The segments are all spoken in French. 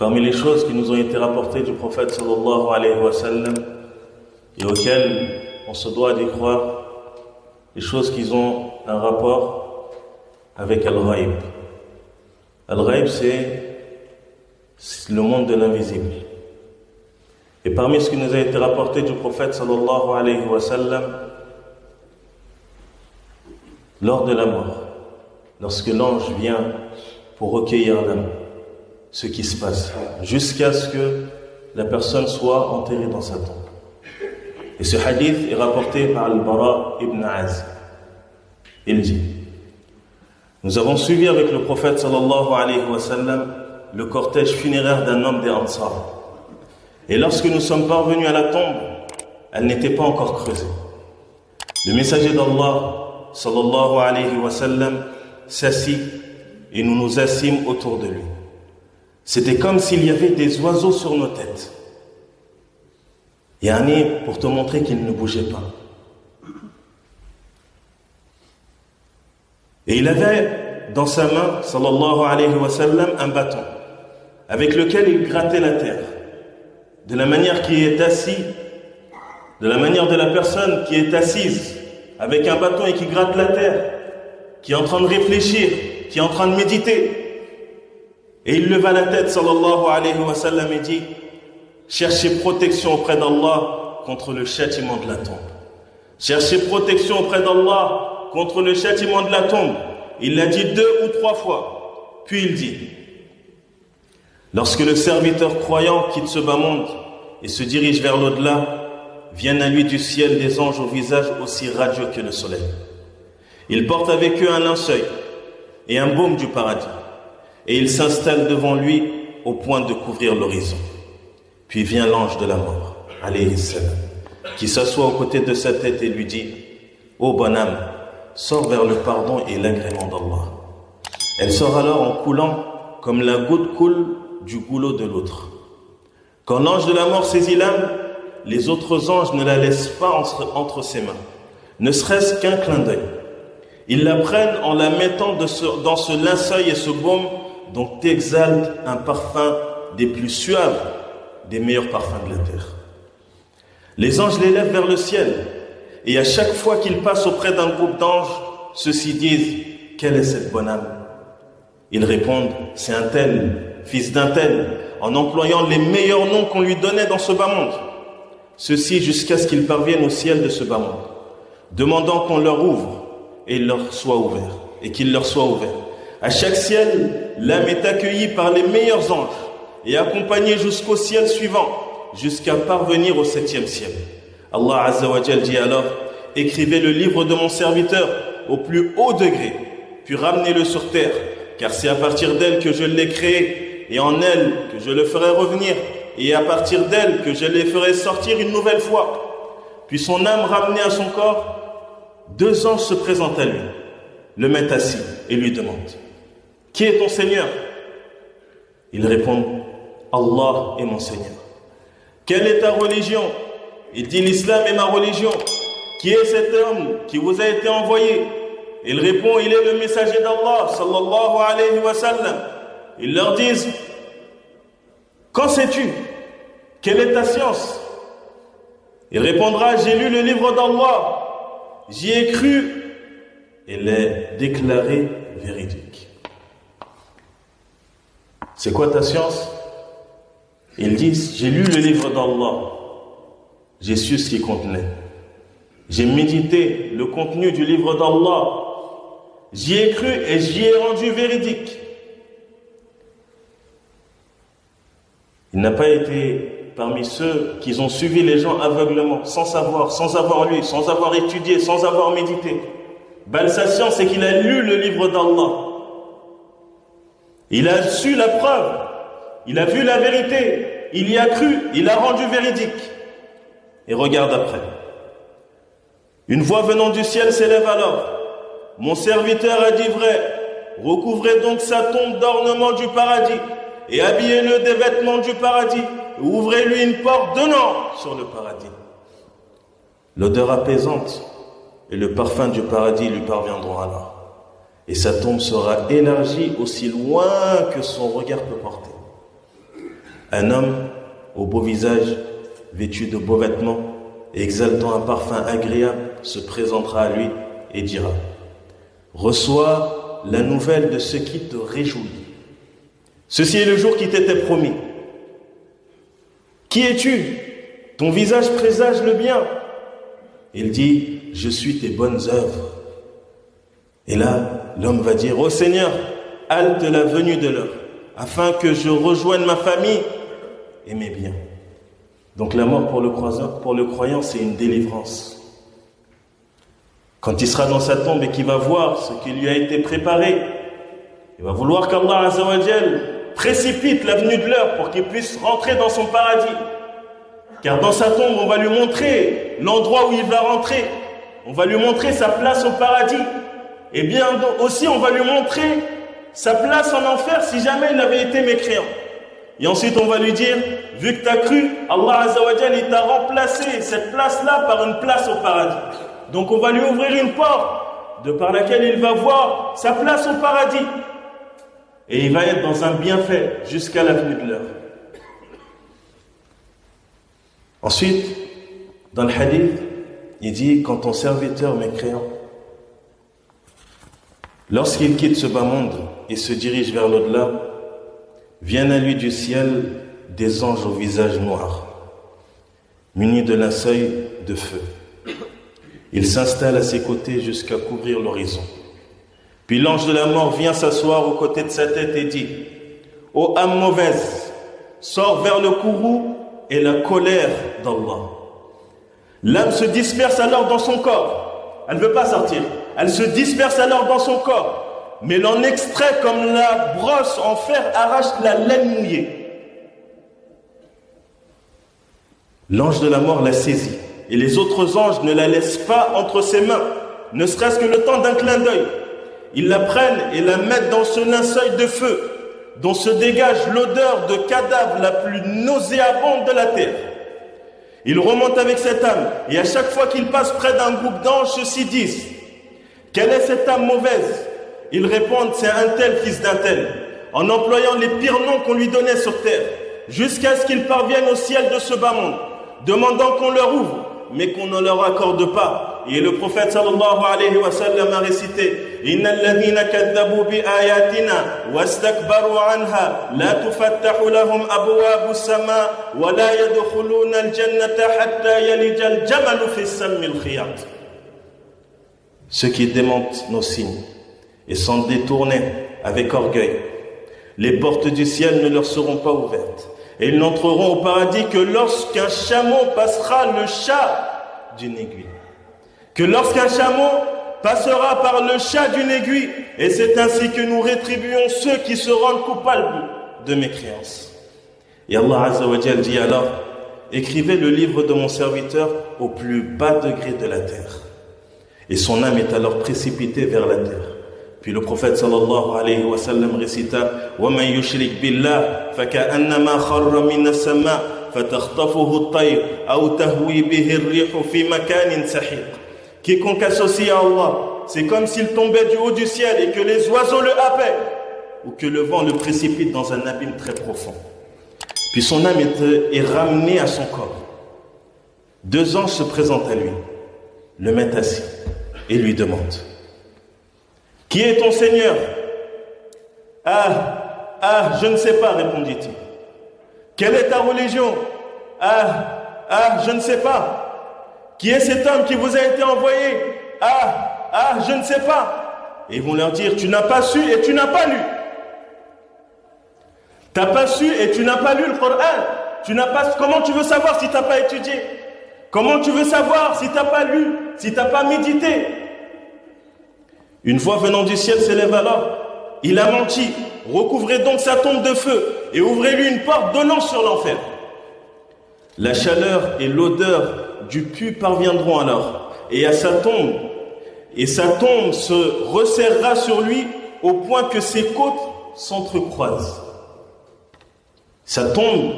Parmi les choses qui nous ont été rapportées du prophète sallallahu alayhi wa sallam et auxquelles on se doit d'y croire, les choses qui ont un rapport avec Al-Ghaib. Al-Ghaib, c'est le monde de l'invisible. Et parmi ce qui nous a été rapporté du prophète sallallahu alayhi wa sallam, lors de la mort, lorsque l'ange vient pour recueillir l'âme, ce qui se passe, jusqu'à ce que la personne soit enterrée dans sa tombe. Et ce hadith est rapporté par Al-Bara ibn Azib. Il dit: nous avons suivi avec le prophète sallallahu alayhi wa sallam le cortège funéraire d'un homme des Ansar. Et lorsque nous sommes parvenus à la tombe, elle n'était pas encore creusée. Le messager d'Allah sallallahu alayhi wa sallam s'assit et nous nous assîmes autour de lui. C'était comme s'il y avait des oiseaux sur nos têtes. Yani, pour te montrer qu'ils ne bougeaient pas. Et il avait dans sa main, sallallahu alayhi wa sallam, un bâton avec lequel il grattait la terre. De la manière qui est assis, de la manière de la personne qui est assise avec un bâton et qui gratte la terre, qui est en train de réfléchir, qui est en train de méditer. Et il leva la tête, sallallahu alayhi wa sallam, et dit: cherchez protection auprès d'Allah contre le châtiment de la tombe. Cherchez protection auprès d'Allah contre le châtiment de la tombe. Il l'a dit 2 ou 3 fois. Puis il dit: lorsque le serviteur croyant quitte ce bas monde et se dirige vers l'au-delà, viennent à lui du ciel des anges au visage aussi radieux que le soleil. Ils portent avec eux un linceul et un baume du paradis. Et ils s'installent devant lui au point de couvrir l'horizon. Puis vient l'ange de la mort, alayhi salam, qui s'assoit aux côtés de sa tête et lui dit: ô bonne âme, sors vers le pardon et l'agrément d'Allah. Elle sort alors en coulant comme la goutte coule du goulot de l'autre. Quand l'ange de la mort saisit l'âme, les autres anges ne la laissent pas entre ses mains, ne serait-ce qu'un clin d'œil. Ils la prennent en la mettant dans ce linceul et ce baume dont exalte un parfum des plus suaves, des meilleurs parfums de la terre. Les anges l'élèvent vers le ciel, et à chaque fois qu'ils passent auprès d'un groupe d'anges, ceux-ci disent: quelle est cette bonne âme? Ils répondent: c'est un tel, fils d'un tel, en employant les meilleurs noms qu'on lui donnait dans ce bas monde. Ceci jusqu'à ce qu'ils parviennent au ciel de ce bas monde, demandant qu'on leur ouvre et il leur soit ouvert, et qu'il leur soit ouvert. À chaque ciel, l'âme est accueillie par les meilleurs anges et accompagnée jusqu'au ciel suivant, jusqu'à parvenir au 7e ciel. Allah Azza wa Jal dit alors: écrivez le livre de mon serviteur au plus haut degré, puis ramenez-le sur terre, car c'est à partir d'elle que je l'ai créé, et en elle que je le ferai revenir, et à partir d'elle que je les ferai sortir une nouvelle fois. Puis son âme ramenée à son corps, 2 anges se présentent à lui, le mettent assis et lui demandent: qui est ton Seigneur? Il répond: Allah est mon Seigneur. Quelle est ta religion? Il dit: l'islam est ma religion. Qui est cet homme qui vous a été envoyé? Il répond: il est le messager d'Allah sallallahu alayhi wa sallam. Ils leur disent: qu'en sais-tu? Quelle est ta science? Il répondra: j'ai lu le livre d'Allah, j'y ai cru et l'ai déclaré véridique. C'est quoi ta science? Ils disent: j'ai lu le livre d'Allah, j'ai su ce qu'il contenait, j'ai médité le contenu du livre d'Allah, j'y ai cru et j'y ai rendu véridique. Il n'a pas été parmi ceux qui ont suivi les gens aveuglement, sans savoir, sans avoir lu, sans avoir étudié, sans avoir médité. Sa science, c'est qu'il a lu le livre d'Allah. Il a su la preuve, il a vu la vérité, il y a cru, il a rendu véridique. Et regarde après. Une voix venant du ciel s'élève alors: mon serviteur a dit vrai, recouvrez donc sa tombe d'ornements du paradis et habillez-le des vêtements du paradis et ouvrez-lui une porte donnant sur le paradis. L'odeur apaisante et le parfum du paradis lui parviendront alors. Et sa tombe sera élargie aussi loin que son regard peut porter. Un homme au beau visage, vêtu de beaux vêtements et exaltant un parfum agréable, se présentera à lui et dira: reçois la nouvelle de ce qui te réjouit. Ceci est le jour qui t'était promis. Qui es-tu? Ton visage présage le bien. Il dit: je suis tes bonnes œuvres. Et là, l'homme va dire: ô Seigneur, halte la venue de l'heure, afin que je rejoigne ma famille et mes biens. Donc la mort pour le croyant, c'est une délivrance. Quand il sera dans sa tombe et qu'il va voir ce qui lui a été préparé, il va vouloir qu'Allah Azza wa Jal précipite la venue de l'heure pour qu'il puisse rentrer dans son paradis. Car dans sa tombe, on va lui montrer l'endroit où il va rentrer. On va lui montrer sa place au paradis. Et bien aussi, on va lui montrer sa place en enfer si jamais il avait été mécréant. Et ensuite, on va lui dire: vu que tu as cru, Allah Azza wa Jal, il t'a remplacé cette place-là par une place au paradis. Donc on va lui ouvrir une porte de par laquelle il va voir sa place au paradis. Et il va être dans un bienfait jusqu'à la venue de l'heure. Ensuite, dans le hadith, il dit: quand ton serviteur mécréant, lorsqu'il quitte ce bas monde et se dirige vers l'au-delà, viennent à lui du ciel des anges au visage noir, munis de linceul de feu. Ils s'installent à ses côtés jusqu'à couvrir l'horizon. Puis l'ange de la mort vient s'asseoir aux côtés de sa tête et dit: ô âme mauvaise, sors vers le courroux et la colère d'Allah. L'âme se disperse alors dans son corps. Elle ne veut pas sortir. Elle se disperse alors dans son corps, mais l'en extrait comme la brosse en fer arrache la laine mouillée. L'ange de la mort la saisit, et les autres anges ne la laissent pas entre ses mains, ne serait-ce que le temps d'un clin d'œil. Ils la prennent et la mettent dans ce linceul de feu, dont se dégage l'odeur de cadavre la plus nauséabonde de la terre. Ils remontent avec cette âme, et à chaque fois qu'ils passent près d'un groupe d'anges, ceux-ci disent: quelle est cette âme mauvaise? Ils répondent: c'est un tel fils d'un tel, en employant les pires noms qu'on lui donnait sur terre, jusqu'à ce qu'ils parviennent au ciel de ce bas monde, demandant qu'on leur ouvre, mais qu'on ne leur accorde pas. Et le prophète sallallahu alayhi wa sallam a récité: innal ladhina kadhabu bi ayatina wastakbaru anha la tufattahu lahum abwabu sama wa la yadkhuluna al-jannata hatta yalija al-jamalu fi sammi al-khiyat. Ceux qui démentent nos signes et s'en détournent avec orgueil, les portes du ciel ne leur seront pas ouvertes, et ils n'entreront au paradis que lorsqu'un chameau passera le chat d'une aiguille. Que lorsqu'un chameau passera par le chat d'une aiguille, et c'est ainsi que nous rétribuons ceux qui se rendent coupables de mécréance. Et Allah Azza wa Jal dit alors: écrivez le livre de mon serviteur au plus bas degré de la terre. Et son âme est alors précipitée vers la terre. Puis le prophète sallallahu alayhi wa sallam récita: وَمَنْ يُشْرِكْ بِاللَّهِ فَكَأَنَّمَا خَرَّ مِنَ السَّمَاءِ فَتَخْطَفُهُ الطَّيْرُ أَوْ تَهْوِي بِهِ الرِّيحُ فِي مَكَانٍ سَحِيقٍ. Quiconque associe à Allah, c'est comme s'il tombait du haut du ciel et que les oiseaux le happaient, ou que le vent le précipite dans un abîme très profond. Puis son âme est ramenée à son corps. Deux anges se présentent à lui, le mettent assis et lui demandent: qui est ton Seigneur? Je ne sais pas, répondit-il. Quelle est ta religion? Je ne sais pas. Qui est cet homme qui vous a été envoyé? Je ne sais pas. Et ils vont leur dire: tu n'as pas su et tu n'as pas lu. Tu n'as pas su et tu n'as pas lu le Coran. Comment tu veux savoir si tu n'as pas étudié? Comment tu veux savoir si tu n'as pas lu, si tu n'as pas médité? Une voix venant du ciel s'élève alors: il a menti, recouvrez donc sa tombe de feu et ouvrez-lui une porte donnant sur l'enfer. La chaleur et l'odeur du pu parviendront alors, et à sa tombe, se resserrera sur lui au point que ses côtes s'entrecroisent. Sa tombe,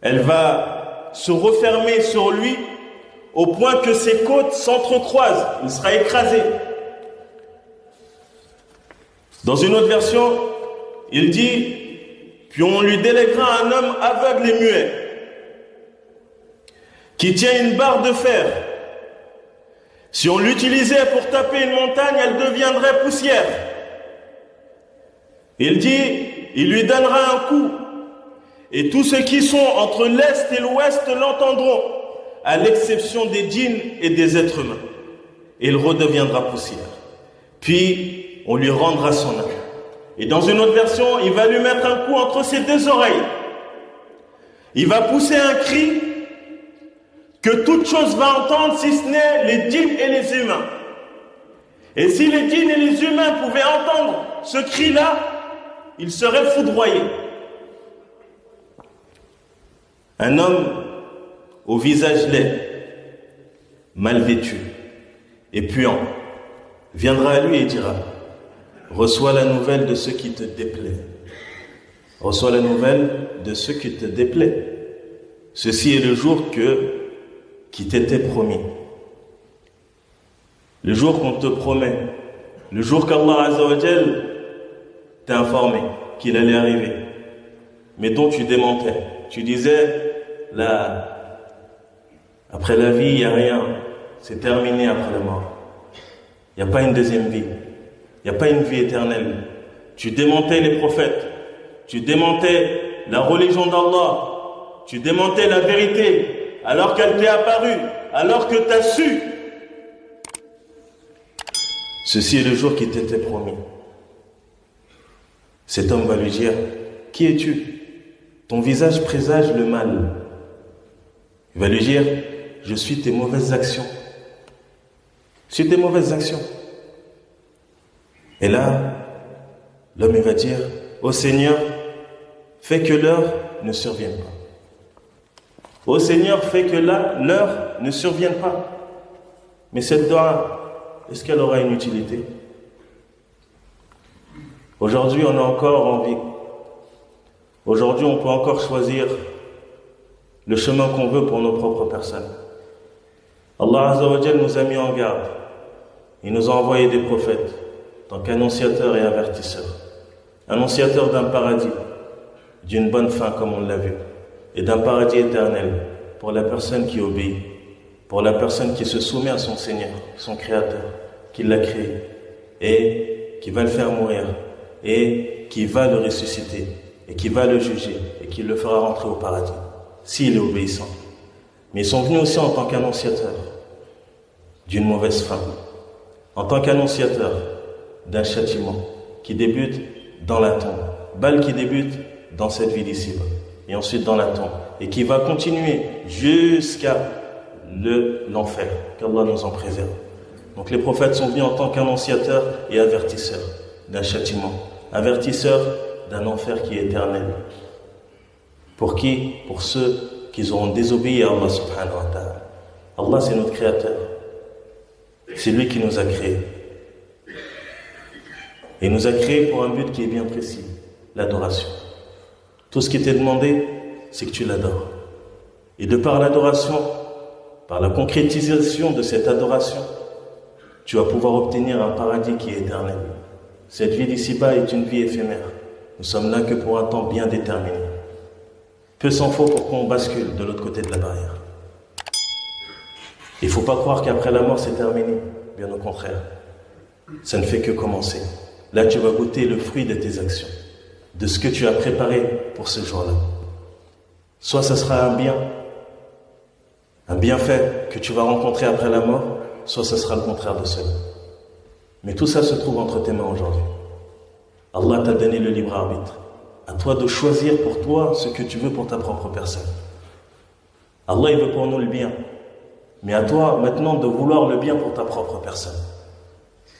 elle va se refermer sur lui au point que ses côtes s'entrecroisent. Il sera écrasé. Dans une autre version, il dit: Puis on lui déléguera un homme aveugle et muet, qui tient une barre de fer. Si on l'utilisait pour taper une montagne, elle deviendrait poussière. Il dit, il lui donnera un coup, et tous ceux qui sont entre l'Est et l'Ouest l'entendront, à l'exception des djinns et des êtres humains. Et il redeviendra poussière. Puis, on lui rendra son âme. Et dans une autre version, il va lui mettre un coup entre ses deux oreilles. Il va pousser un cri que toute chose va entendre, si ce n'est les djinns et les humains. Et si les djinns et les humains pouvaient entendre ce cri-là, ils seraient foudroyés. Un homme au visage laid, mal vêtu et puant, viendra à lui et dira: reçois la nouvelle de ce qui te déplaît. Reçois la nouvelle de ce qui te déplaît. Ceci est le jour qui t'était promis. Le jour qu'on te promet. Le jour qu'Allah Azza wa Jal t'a informé qu'il allait arriver. Mais dont tu démentais. Tu disais, là, après la vie, il n'y a rien. C'est terminé après la mort. Il n'y a pas une deuxième vie. Il n'y a pas une vie éternelle. Tu démentais les prophètes. Tu démentais la religion d'Allah. Tu démentais la vérité alors qu'elle t'est apparue, alors que tu as su. Ceci est le jour qui t'était promis. Cet homme va lui dire: qui es-tu? Ton visage présage le mal. Il va lui dire: je suis tes mauvaises actions. Je suis tes mauvaises actions. Et là, l'homme il va dire: ô Seigneur, fais que l'heure ne survienne pas. Ô Seigneur, fais que l'heure ne survienne pas. Mais cette doua, est-ce qu'elle aura une utilité? Aujourd'hui, on est encore en vie. Aujourd'hui, on peut encore choisir le chemin qu'on veut pour nos propres personnes. Allah Azza wa Jal nous a mis en garde. Il nous a envoyé des prophètes, tant qu'annonciateurs et avertisseurs. Annonciateurs d'un paradis, d'une bonne fin comme on l'a vu, et d'un paradis éternel pour la personne qui obéit, pour la personne qui se soumet à son Seigneur, son Créateur, qui l'a créé, et qui va le faire mourir, et qui va le ressusciter, et qui va le juger, et qui le fera rentrer au paradis, s'il est obéissant. Mais ils sont venus aussi en tant qu'annonciateurs d'une mauvaise fin, en tant qu'annonciateurs d'un châtiment qui débute dans la tombe, balle qui débute dans cette vie d'ici-bas, et ensuite dans la tombe, et qui va continuer jusqu'à l'enfer, qu'Allah nous en préserve. Donc les prophètes sont venus en tant qu'annonciateurs et avertisseurs d'un châtiment, avertisseurs d'un enfer qui est éternel. Pour qui? Pour ceux qui auront désobéi à Allah subhanahu wa ta'ala. Allah, c'est notre créateur. C'est lui qui nous a créés. Et il nous a créés pour un but qui est bien précis, l'adoration. Tout ce qui t'est demandé, c'est que tu l'adores. Et de par l'adoration, par la concrétisation de cette adoration, tu vas pouvoir obtenir un paradis qui est éternel. Cette vie d'ici-bas est une vie éphémère. Nous sommes là que pour un temps bien déterminé. Peu s'en faut pour qu'on bascule de l'autre côté de la barrière. Il ne faut pas croire qu'après la mort c'est terminé. Bien au contraire. Ça ne fait que commencer. Là tu vas goûter le fruit de tes actions, de ce que tu as préparé pour ce jour-là. Soit ce sera un bienfait que tu vas rencontrer après la mort, soit ce sera le contraire de cela. Mais tout ça se trouve entre tes mains aujourd'hui. Allah t'a donné le libre arbitre. À toi de choisir pour toi ce que tu veux pour ta propre personne. Allah il veut pour nous le bien. Mais à toi maintenant de vouloir le bien pour ta propre personne.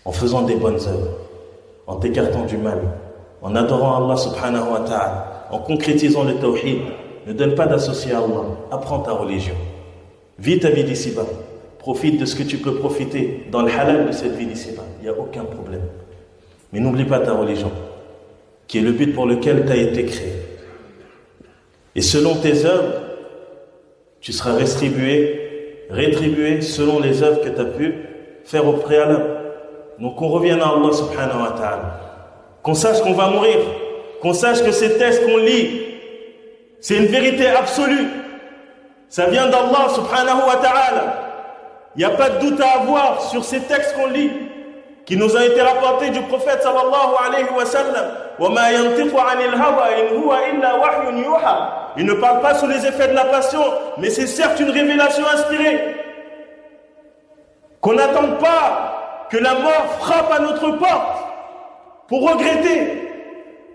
En faisant des bonnes œuvres, en t'écartant du mal, en adorant Allah subhanahu wa ta'ala, en concrétisant le tawhid. Ne donne pas d'associé à Allah. Apprends ta religion. Vis ta vie d'ici-bas. Profite de ce que tu peux profiter dans le halal de cette vie d'ici-bas. Il n'y a aucun problème. Mais n'oublie pas ta religion, qui est le but pour lequel tu as été créé. Et selon tes œuvres, tu seras rétribué selon les œuvres que tu as pu faire au préalable. Donc qu'on revienne à Allah subhanahu wa ta'ala. Qu'on sache qu'on va mourir, qu'on sache que ces textes qu'on lit, c'est une vérité absolue. Ça vient d'Allah subhanahu wa ta'ala. Il n'y a pas de doute à avoir sur ces textes qu'on lit, qui nous ont été rapportés du prophète sallallahu alayhi wa sallam. وَمَا يَنْطِقُ عَنِ الْهَوَىٰ إِنْ هُوَ إِلَّا وَحْيٌ يُوحَىٰ. Il ne parle pas sous les effets de la passion, mais c'est certes une révélation inspirée. Qu'on n'attende pas que la mort frappe à notre porte pour regretter,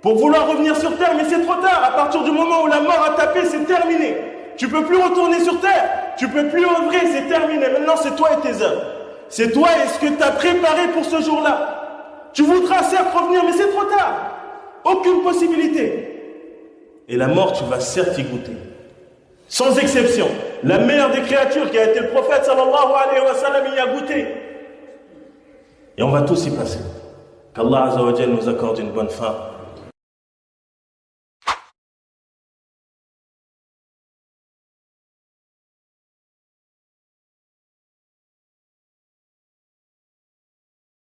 pour vouloir revenir sur terre, mais c'est trop tard. À partir du moment où la mort a tapé, c'est terminé. Tu ne peux plus retourner sur terre, tu ne peux plus œuvrer, c'est terminé. Maintenant, c'est toi et tes œuvres. C'est toi et ce que tu as préparé pour ce jour-là. Tu voudras certes revenir, mais c'est trop tard. Aucune possibilité. Et la mort, tu vas certes y goûter. Sans exception. La meilleure des créatures qui a été le prophète sallallahu alayhi wa sallam, il y a goûté. Et on va tous y passer. Qu'Allah azza wa jalla nous accorde une bonne fin.